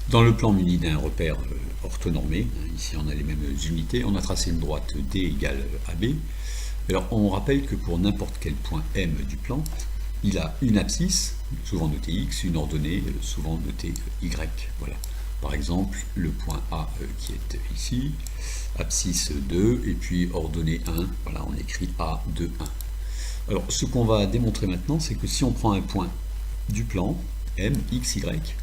Dans le plan muni d'un repère orthonormé, ici on a les mêmes unités, on a tracé une droite D égale AB. Alors on rappelle que pour n'importe quel point M du plan, il a une abscisse, souvent notée X, une ordonnée, souvent notée Y. Voilà. Par exemple, le point A qui est ici, abscisse 2, et puis ordonnée 1, voilà, on écrit A de 1. Alors ce qu'on va démontrer maintenant, c'est que si on prend un point du plan, M, X, Y,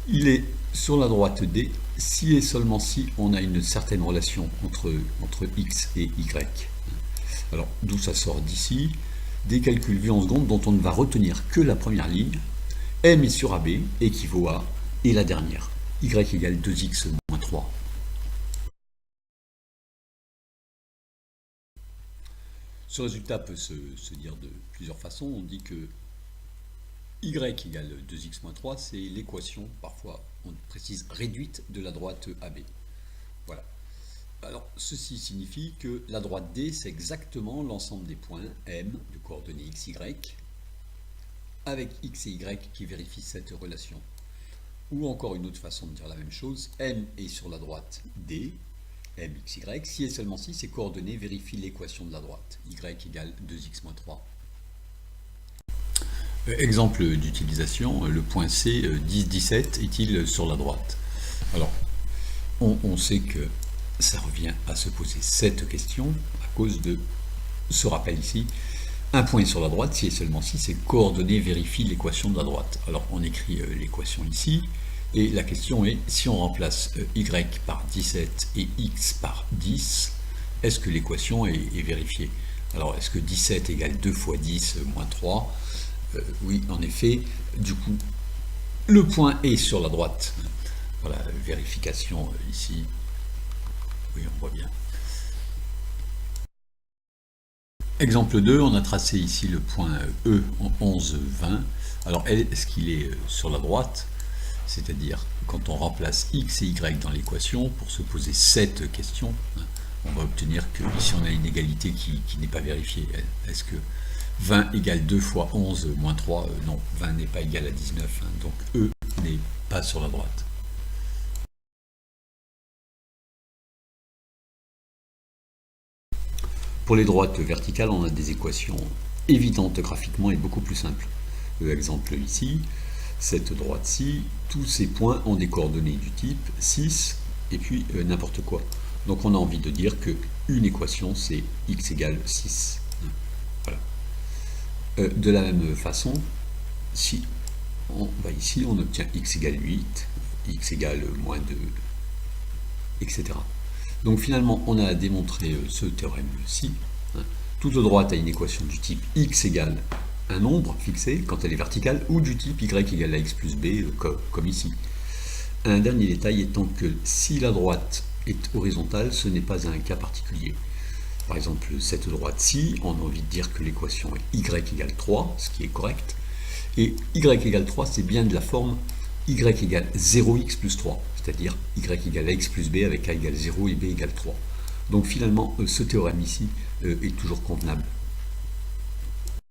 il est sur la droite D si et seulement si on a une certaine relation entre X et Y. Alors d'où ça sort d'ici, des calculs vus en secondes dont on ne va retenir que la première ligne. M est sur AB équivaut à, et la dernière, Y égale 2X moins 3. Ce résultat peut se dire de plusieurs façons. On dit que Y égale 2x moins 3, c'est l'équation, parfois on précise réduite, de la droite AB. Voilà. Alors, ceci signifie que la droite D, c'est exactement l'ensemble des points M, de coordonnées x, y, avec x et y qui vérifient cette relation. Ou encore une autre façon de dire la même chose, M est sur la droite D, M, x, y, si et seulement si ces coordonnées vérifient l'équation de la droite, y égale 2x moins 3. Exemple d'utilisation, le point C, 10, 17, est-il sur la droite? Alors, on sait que ça revient à se poser cette question à cause de ce rappel ici. Un point est sur la droite si et seulement si ces coordonnées vérifient l'équation de la droite. Alors, on écrit l'équation ici, et la question est, si on remplace y par 17 et x par 10, est-ce que l'équation est vérifiée? Alors, est-ce que 17 égale 2 fois 10 moins 3? Oui, en effet, du coup, le point est sur la droite. Voilà, vérification ici. Oui, on voit bien. Exemple 2, on a tracé ici le point E en 11, 20. Alors, est-ce qu'il est sur la droite? C'est-à-dire, quand on remplace x et y dans l'équation, pour se poser cette question, on va obtenir que ici on a une égalité qui n'est pas vérifiée. Est-ce que 20 égale 2 fois 11 moins 3, non, 20 n'est pas égal à 19, donc E n'est pas sur la droite. Pour les droites verticales, on a des équations évidentes graphiquement et beaucoup plus simples. Exemple ici, cette droite-ci, tous ces points ont des coordonnées du type 6 et puis n'importe quoi. Donc on a envie de dire qu'une équation, c'est x égale 6. Voilà. De la même façon, si on va ici, on obtient x égale 8, x égale moins 2, etc. Donc finalement, on a démontré ce théorème-ci. Toute droite a une équation du type x égale un nombre fixé quand elle est verticale, ou du type y égale à x plus b, comme ici. Un dernier détail étant que si la droite est horizontale, ce n'est pas un cas particulier. Par exemple, cette droite-ci, on a envie de dire que l'équation est y égale 3, ce qui est correct. Et y égale 3, c'est bien de la forme y égale 0x plus 3, c'est-à-dire y égale à x plus b avec a égale 0 et b égale 3. Donc finalement, ce théorème ici est toujours convenable.